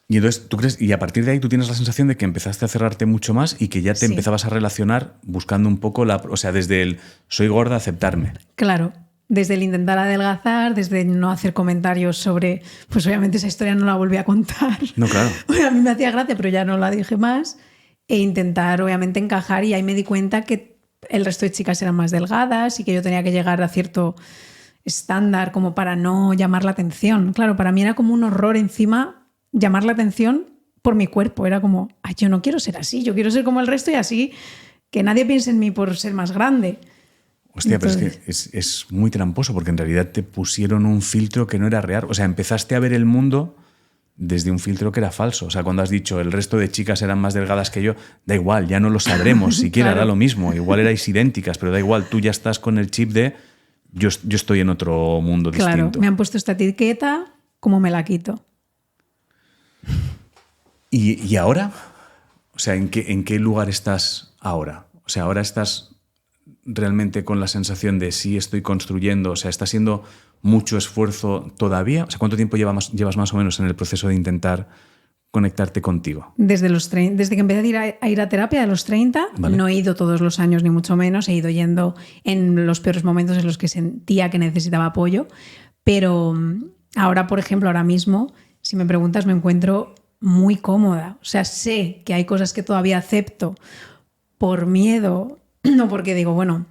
Y entonces, ¿tú crees? Y a partir de ahí tú tienes la sensación de que empezaste a cerrarte mucho más y que ya te Sí. empezabas a relacionar buscando un poco o sea, desde el soy gorda, aceptarme. Claro, desde el intentar adelgazar, desde no hacer comentarios sobre, pues obviamente esa historia no la volví a contar. No, claro. Bueno, a mí me hacía gracia, pero ya no la dije más. E intentar, obviamente, encajar. Y ahí me di cuenta que el resto de chicas eran más delgadas y que yo tenía que llegar a cierto estándar como para no llamar la atención. Claro, para mí era como un horror encima llamar la atención por mi cuerpo. Era como, ay, yo no quiero ser así, yo quiero ser como el resto y así que nadie piense en mí por ser más grande. Hostia, Entonces, pero es que es muy tramposo porque en realidad te pusieron un filtro que no era real. O sea, empezaste a ver el mundo desde un filtro que era falso. O sea, cuando has dicho el resto de chicas eran más delgadas que yo, da igual, ya no lo sabremos siquiera, Claro. da lo mismo. Igual erais idénticas, pero da igual, tú ya estás con el chip de yo estoy en otro mundo claro, distinto. me han puesto esta etiqueta, ¿cómo me la quito? ¿Y ahora? O sea, ¿en qué lugar estás ahora? O sea, ahora estás realmente con la sensación de sí estoy construyendo, o sea, está siendo mucho esfuerzo todavía. O sea, ¿cuánto tiempo llevas más o menos en el proceso de intentar conectarte contigo? Desde que empecé a ir a terapia a los 30, Vale. no he ido todos los años ni mucho menos, he ido yendo en los peores momentos en los que sentía que necesitaba apoyo, pero ahora, por ejemplo, ahora mismo, si me preguntas, me encuentro muy cómoda. O sea, sé que hay cosas que todavía acepto por miedo, no porque digo, bueno,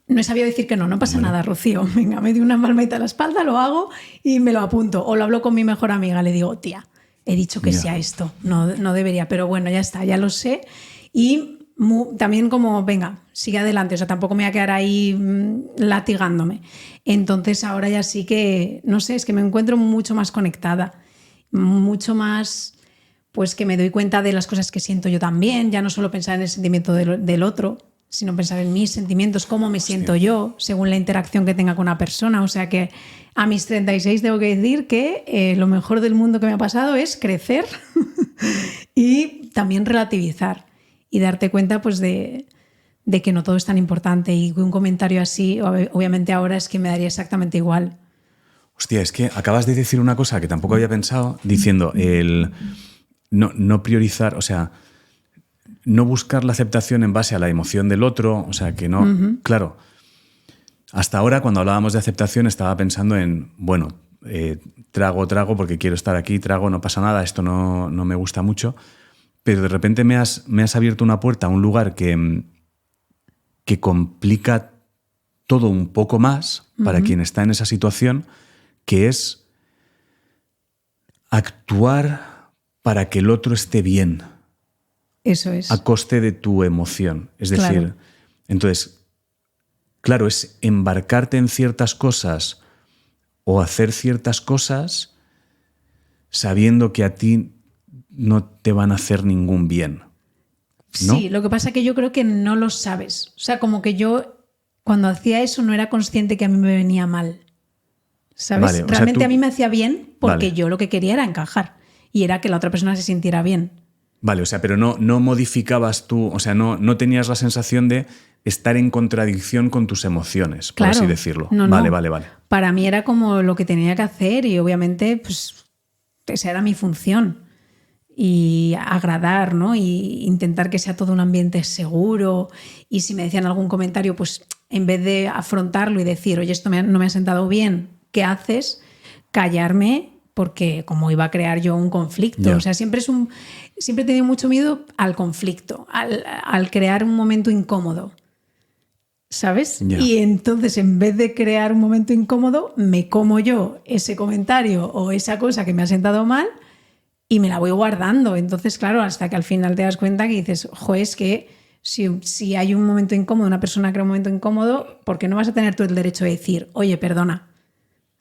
no he sabido decir que no pasa nada, Rocío. Venga, me dio una palmadita a la espalda, lo hago y me lo apunto. O lo hablo con mi mejor amiga, le digo, tía, he dicho que sea esto, no debería, pero bueno, ya está, ya lo sé. Y también como, venga, sigue adelante, o sea, tampoco me voy a quedar ahí latigándome. Entonces ahora ya sí que, no sé, es que me encuentro mucho más conectada, mucho más, pues que me doy cuenta de las cosas que siento yo también, ya no solo pensar en el sentimiento del otro, sino pensar en mis sentimientos, cómo me siento yo, según la interacción que tenga con una persona. O sea que a mis 36 tengo que decir que lo mejor del mundo que me ha pasado es crecer y también relativizar y darte cuenta pues de que no todo es tan importante y que un comentario así, obviamente ahora es que me daría exactamente igual. Hostia, es que acabas de decir una cosa que tampoco había pensado, diciendo el no priorizar, o sea, no buscar la aceptación en base a la emoción del otro, o sea, que no... Claro, Hasta ahora, cuando hablábamos de aceptación, estaba pensando en, bueno, trago porque quiero estar aquí, trago, no pasa nada, esto no me gusta mucho, pero de repente me has abierto una puerta a un lugar que complica todo un poco más para quien está en esa situación, que es actuar para que el otro esté bien. Eso es. A coste de tu emoción. Es decir, Claro. Entonces, claro, es embarcarte en ciertas cosas o hacer ciertas cosas sabiendo que a ti no te van a hacer ningún bien, ¿no? Sí, lo que pasa es que yo creo que no lo sabes. O sea, como que yo cuando hacía eso no era consciente que a mí me venía mal. ¿Sabes? Vale, o sea, Realmente tú- a mí me hacía bien porque Vale. yo lo que quería era encajar y era que la otra persona se sintiera bien. Vale, o sea, pero no modificabas tú, o sea, no tenías la sensación de estar en contradicción con tus emociones, por Claro. así decirlo. No, Vale, no. vale. Para mí era como lo que tenía que hacer y obviamente pues esa era mi función. Y agradar, ¿no? Y intentar que sea todo un ambiente seguro. Y si me decían algún comentario, pues en vez de afrontarlo y decir, oye, esto no me ha sentado bien, ¿qué haces? Callarme, porque como iba a crear yo un conflicto. Ya. O sea, siempre he tenido mucho miedo al conflicto, al crear un momento incómodo. ¿Sabes? Ya. Y entonces, en vez de crear un momento incómodo, me como yo ese comentario o esa cosa que me ha sentado mal y me la voy guardando. Entonces, claro, hasta que al final te das cuenta que dices, jo, es que si hay un momento incómodo, una persona crea un momento incómodo, ¿por qué no vas a tener tú el derecho de decir, oye, perdona,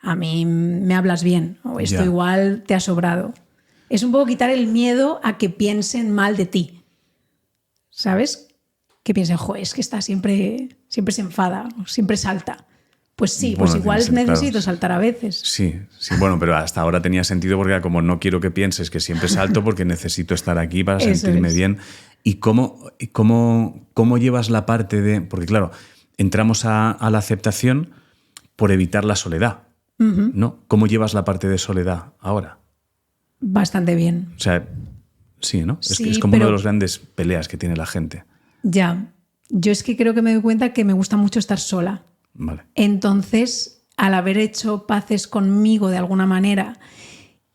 a mí me hablas bien o esto Ya. igual te ha sobrado? Es un poco quitar el miedo a que piensen mal de ti. ¿Sabes? Que piensen, jo, es que está siempre se enfada, o siempre salta. Pues sí, Bueno, pues igual tiene- necesito claro. saltar a veces. Sí, bueno, pero hasta ahora tenía sentido porque era como no quiero que pienses que siempre salto porque necesito estar aquí para Eso sentirme es. bien. ¿Y cómo llevas la parte de...? Porque claro, entramos a la aceptación por evitar la soledad, ¿no? ¿Cómo llevas la parte de soledad ahora? Bastante bien. O sea, sí, ¿no? Sí, es como pero- una de las grandes peleas que tiene la gente. Ya. Yo es que creo que me doy cuenta que me gusta mucho estar sola. Vale. Entonces, al haber hecho paces conmigo de alguna manera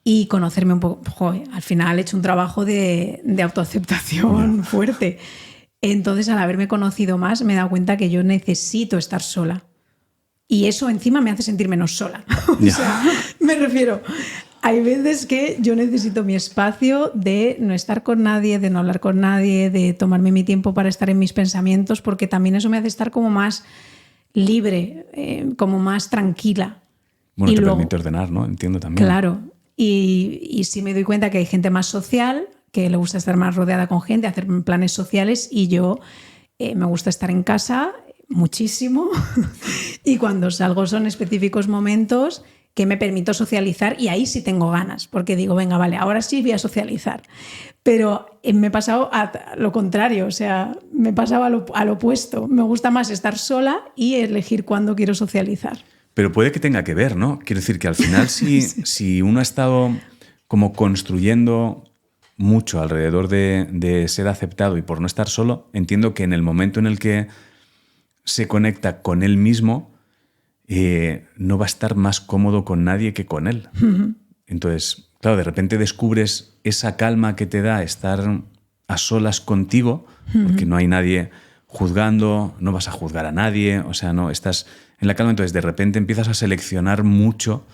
y conocerme un poco, joder, al final he hecho un trabajo de autoaceptación fuerte. Entonces, al haberme conocido más, me he dado cuenta que yo necesito estar sola. Y eso encima me hace sentir menos sola. O Ya. sea, me refiero, hay veces que yo necesito mi espacio de no estar con nadie, de no hablar con nadie, de tomarme mi tiempo para estar en mis pensamientos, porque también eso me hace estar como más libre, como más tranquila. Bueno, Y te luego- permite ordenar, ¿no? Entiendo también. Claro. Y sí me doy cuenta que hay gente más social, que le gusta estar más rodeada con gente, hacer planes sociales, y yo me gusta estar en casa muchísimo. Y cuando salgo son específicos momentos que me permito socializar y ahí sí tengo ganas, porque digo, venga, vale, ahora sí voy a socializar. Pero me he pasado a lo contrario, o sea, me he pasado al opuesto. Me gusta más estar sola y elegir cuándo quiero socializar. Pero puede que tenga que ver, ¿no? Quiero decir que al final si uno ha estado como construyendo mucho alrededor de ser aceptado y por no estar solo, entiendo que en el momento en el que se conecta con él mismo, no va a estar más cómodo con nadie que con él. Entonces, claro, de repente descubres esa calma que te da estar a solas contigo, porque no hay nadie juzgando, no vas a juzgar a nadie, o sea, no estás en la calma. Entonces, de repente empiezas a seleccionar mucho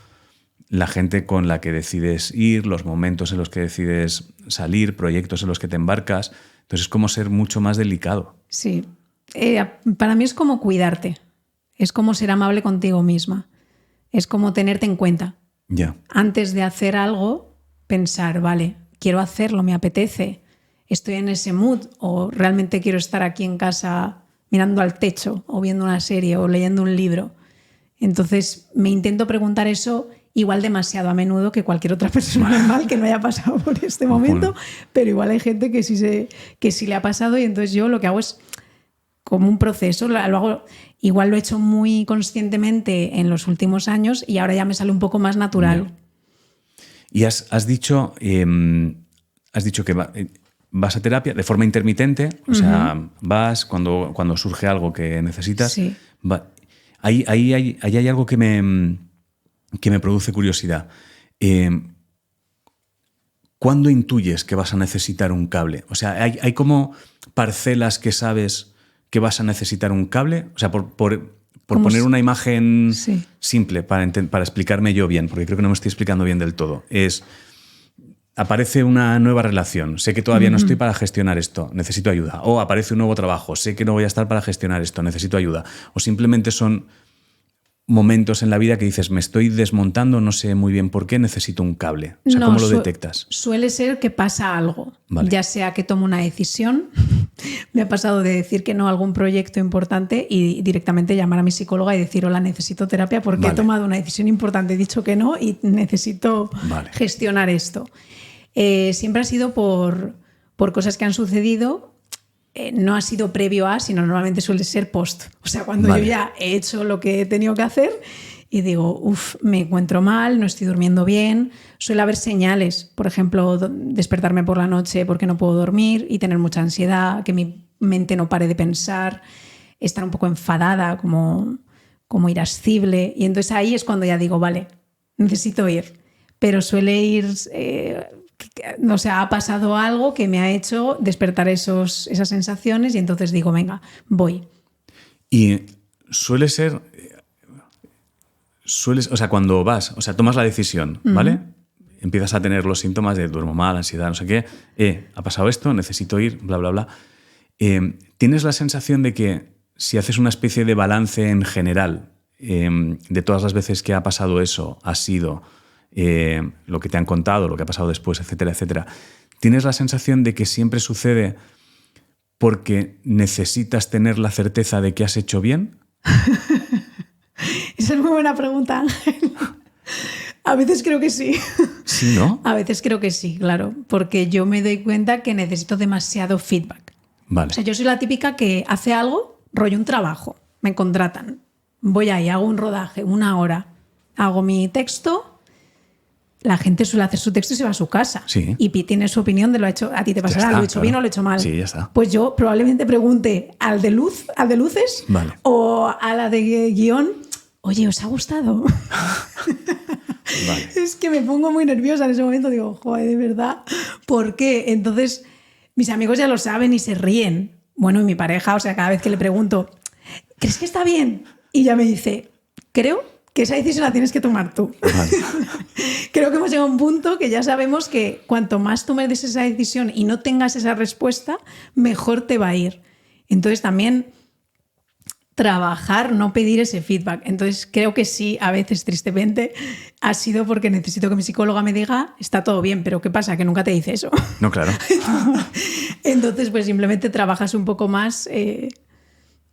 la gente con la que decides ir, los momentos en los que decides salir, proyectos en los que te embarcas. Entonces, es como ser mucho más delicado. Sí. Para mí es como cuidarte. Es como ser amable contigo misma. Es como tenerte en cuenta. Ya. Antes de hacer algo, pensar, vale, quiero hacerlo, me apetece, estoy en ese mood o realmente quiero estar aquí en casa mirando al techo o viendo una serie o leyendo un libro. Entonces me intento preguntar eso igual demasiado a menudo que cualquier otra persona normal que no haya pasado por este momento, pero igual hay gente que sí le ha pasado y entonces yo lo que hago es como un proceso, igual lo he hecho muy conscientemente en los últimos años y ahora ya me sale un poco más natural. Y has dicho que vas a terapia de forma intermitente, o sea, vas cuando surge algo que necesitas. Sí. ahí hay algo que me produce curiosidad. ¿Cuándo intuyes que vas a necesitar un cable? O sea, ¿hay como parcelas que sabes que vas a necesitar un cable? O sea, por poner una imagen simple para explicarme yo bien, porque creo que no me estoy explicando bien del todo. Aparece una nueva relación, sé que todavía no estoy para gestionar esto, necesito ayuda. O aparece un nuevo trabajo, sé que no voy a estar para gestionar esto, necesito ayuda. O simplemente son momentos en la vida que dices, me estoy desmontando, no sé muy bien por qué, necesito un cable. O sea, ¿cómo lo detectas? Suele ser que pasa algo, ya sea que tomo una decisión. Me ha pasado de decir que no a algún proyecto importante y directamente llamar a mi psicóloga y decir, hola, necesito terapia porque he tomado una decisión importante, he dicho que no y necesito gestionar esto. Siempre ha sido por cosas que han sucedido. No ha sido previo a, sino normalmente suele ser post. O sea, cuando yo ya he hecho lo que he tenido que hacer y digo, me encuentro mal, no estoy durmiendo bien. Suele haber señales, por ejemplo, despertarme por la noche porque no puedo dormir y tener mucha ansiedad, que mi mente no pare de pensar, estar un poco enfadada, como irascible. Y entonces ahí es cuando ya digo, vale, necesito ir. Pero suele ir... o sea, ha pasado algo que me ha hecho despertar esas sensaciones y entonces digo, venga, voy. Y suele ser... o sea, cuando vas, o sea, tomas la decisión, ¿vale? Empiezas a tener los síntomas de duermo mal, ansiedad, no sé qué. Ha pasado esto, necesito ir, bla, bla, bla. ¿Tienes la sensación de que si haces una especie de balance en general de todas las veces que ha pasado eso, ha sido... lo que te han contado, lo que ha pasado después, etcétera, etcétera, ¿tienes la sensación de que siempre sucede porque necesitas tener la certeza de que has hecho bien? Esa es muy buena pregunta, Ángel. A veces creo que sí. ¿Sí, no? A veces creo que sí, claro, porque yo me doy cuenta que necesito demasiado feedback. Vale. O sea, yo soy la típica que hace algo, rollo un trabajo, me contratan, voy ahí, hago un rodaje, 1 hora, hago mi texto. La gente suele hacer su texto y se va a su casa. Sí. Y tiene su opinión de lo ha hecho. A ti te pasará, lo he hecho bien o lo he hecho mal. Sí, ya está. Pues yo probablemente pregunte al de luces o a la de guión, oye, ¿os ha gustado? Es que me pongo muy nerviosa en ese momento. Digo, joder, de verdad, ¿por qué? Entonces, mis amigos ya lo saben y se ríen. Bueno, y mi pareja, o sea, cada vez que le pregunto, ¿crees que está bien? Y ya me dice, creo que esa decisión la tienes que tomar tú. Creo que hemos llegado a un punto que ya sabemos que cuanto más tomes esa decisión y no tengas esa respuesta, mejor te va a ir. Entonces también trabajar, no pedir ese feedback. Entonces creo que sí, a veces tristemente, ha sido porque necesito que mi psicóloga me diga, está todo bien, pero ¿qué pasa? Que nunca te dice eso. No, claro. Entonces pues simplemente trabajas un poco más...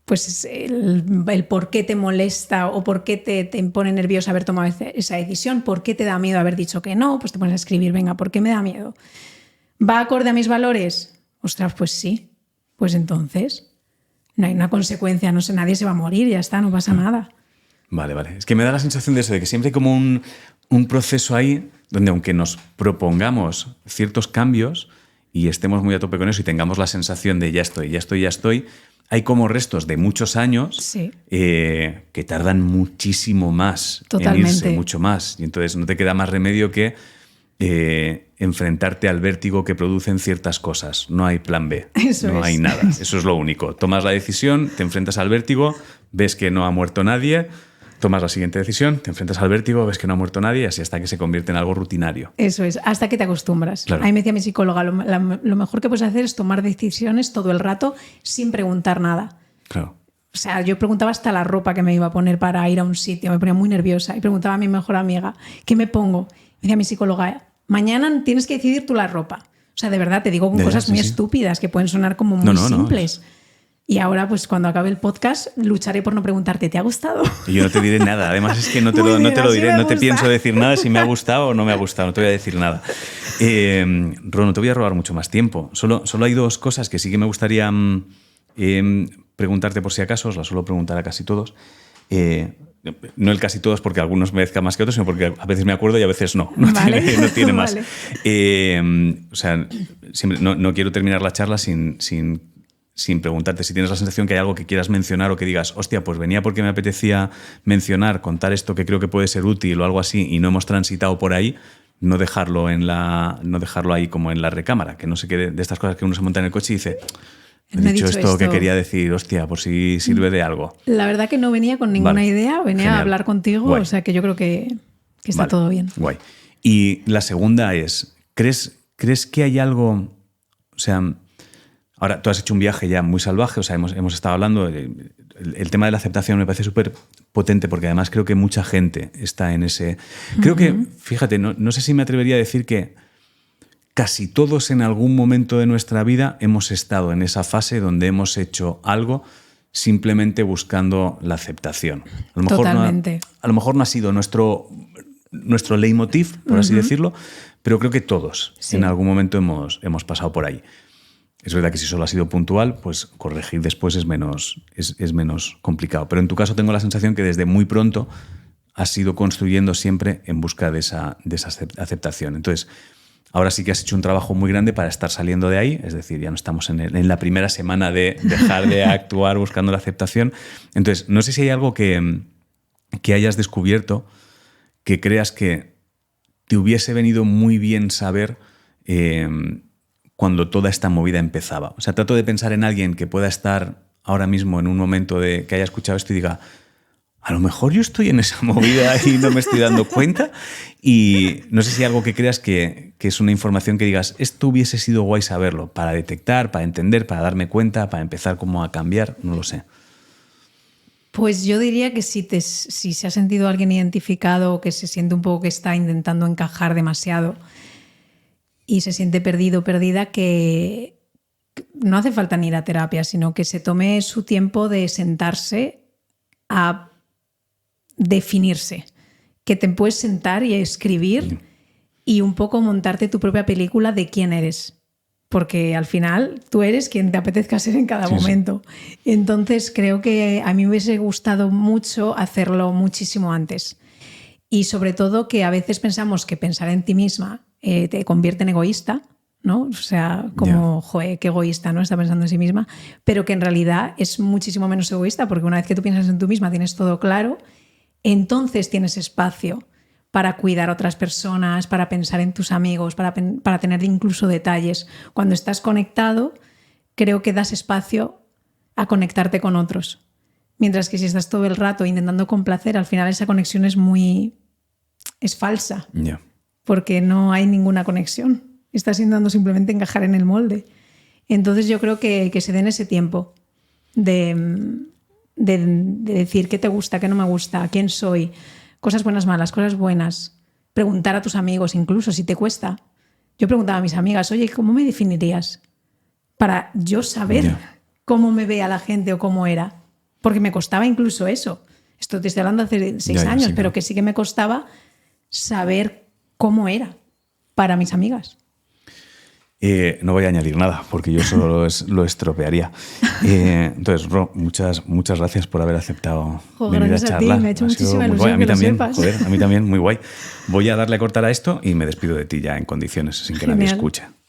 pues el por qué te molesta o por qué te pone nervioso haber tomado esa decisión, por qué te da miedo haber dicho que no, pues te pones a escribir, venga, ¿por qué me da miedo? ¿Va acorde a mis valores? Ostras, pues sí. Pues entonces no hay una consecuencia, no sé, nadie se va a morir, ya está, no pasa nada. Vale. Es que me da la sensación de eso, de que siempre hay como un proceso ahí donde aunque nos propongamos ciertos cambios y estemos muy a tope con eso y tengamos la sensación de ya estoy, hay como restos de muchos años que tardan muchísimo más en irse, mucho más. Y entonces no te queda más remedio que enfrentarte al vértigo que producen ciertas cosas. No hay plan B, hay nada. Eso es lo único. Tomas la decisión, te enfrentas al vértigo, ves que no ha muerto nadie, tomas la siguiente decisión, te enfrentas al vértigo, ves que no ha muerto nadie y así hasta que se convierte en algo rutinario. Eso es, hasta que te acostumbras. Claro. Ahí me decía mi psicóloga, lo mejor que puedes hacer es tomar decisiones todo el rato sin preguntar nada. Claro. O sea, yo preguntaba hasta la ropa que me iba a poner para ir a un sitio, me ponía muy nerviosa y preguntaba a mi mejor amiga, ¿qué me pongo? Me decía mi psicóloga, mañana tienes que decidir tú la ropa. O sea, de verdad, te digo con cosas muy estúpidas que pueden sonar como muy simples. Y ahora, pues cuando acabe el podcast, lucharé por no preguntarte, ¿te ha gustado? Y yo no te diré nada. Además es que no te lo diré, no te pienso decir nada si me ha gustado o no me ha gustado. No te voy a decir nada. Ron, no te voy a robar mucho más tiempo. Solo hay 2 cosas que sí que me gustaría preguntarte por si acaso. Os las suelo preguntar a casi todos. No el casi todos porque algunos me merezcan más que otros, sino porque a veces me acuerdo y a veces no. No tiene más. Vale. O sea, siempre, no quiero terminar la charla sin sin preguntarte si tienes la sensación que hay algo que quieras mencionar o que digas, hostia, pues venía porque me apetecía mencionar, contar esto que creo que puede ser útil o algo así y no hemos transitado por ahí, no dejarlo ahí como en la recámara, que no se quede de estas cosas que uno se monta en el coche y dice, he dicho esto que quería decir, hostia, por si sirve de algo. La verdad que no venía con ninguna idea, venía Genial. a hablar contigo, Guay. O sea que yo creo que está todo bien. Guay. Y la segunda es, ¿crees que hay algo, o sea, ahora tú has hecho un viaje ya muy salvaje, o sea, hemos estado hablando, el tema de la aceptación me parece súper potente porque además creo que mucha gente está en ese... Creo que, fíjate, no sé si me atrevería a decir que casi todos en algún momento de nuestra vida hemos estado en esa fase donde hemos hecho algo simplemente buscando la aceptación. A lo mejor Totalmente. a lo mejor no ha sido nuestro leitmotiv, por así decirlo, pero creo que todos en algún momento hemos pasado por ahí. Es verdad que si solo ha sido puntual, pues corregir después es menos complicado. Pero en tu caso tengo la sensación que desde muy pronto has ido construyendo siempre en busca de esa aceptación. Entonces, ahora sí que has hecho un trabajo muy grande para estar saliendo de ahí, es decir, ya no estamos en la primera semana de dejar de actuar buscando la aceptación. Entonces, no sé si hay algo que hayas descubierto que creas que te hubiese venido muy bien saber cuando toda esta movida empezaba. O sea, trato de pensar en alguien que pueda estar ahora mismo en un momento de que haya escuchado esto y diga, a lo mejor yo estoy en esa movida y no me estoy dando cuenta. Y no sé si hay algo que creas que es una información que digas, esto hubiese sido guay saberlo, para detectar, para entender, para darme cuenta, para empezar como a cambiar, no lo sé. Pues yo diría que si se ha sentido alguien identificado o que se siente un poco que está intentando encajar demasiado y se siente perdido o perdida, que no hace falta ni ir a terapia, sino que se tome su tiempo de sentarse a definirse. Que te puedes sentar y escribir y un poco montarte tu propia película de quién eres. Porque al final tú eres quien te apetezca ser en cada momento. Sí. Entonces creo que a mí me hubiese gustado mucho hacerlo muchísimo antes. Y sobre todo que a veces pensamos que pensar en ti misma te convierte en egoísta, ¿no? O sea, como, joder, qué egoísta, ¿no? Está pensando en sí misma. Pero que en realidad es muchísimo menos egoísta porque una vez que tú piensas en tú misma tienes todo claro, entonces tienes espacio para cuidar a otras personas, para pensar en tus amigos, para tener incluso detalles. Cuando estás conectado, creo que das espacio a conectarte con otros. Mientras que si estás todo el rato intentando complacer, al final esa conexión es falsa. Yeah. Porque no hay ninguna conexión. Estás intentando simplemente encajar en el molde. Entonces yo creo que se den ese tiempo de decir qué te gusta, qué no me gusta, quién soy, cosas buenas, malas, cosas buenas. Preguntar a tus amigos, incluso si te cuesta. Yo preguntaba a mis amigas, oye, ¿cómo me definirías? Para yo saber cómo me veía la gente o cómo era. Porque me costaba incluso eso. Esto te estoy hablando hace 6 años, sí, pero que sí que me costaba saber cómo era para mis amigas. No voy a añadir nada porque yo solo lo estropearía. Entonces, Ro, muchas gracias por haber aceptado venir a charlar. Me ha hecho muchísima ilusión. A mí que también, lo sepas. Joder, a mí también, muy guay. Voy a darle a cortar a esto y me despido de ti ya en condiciones, sin que nadie escuche.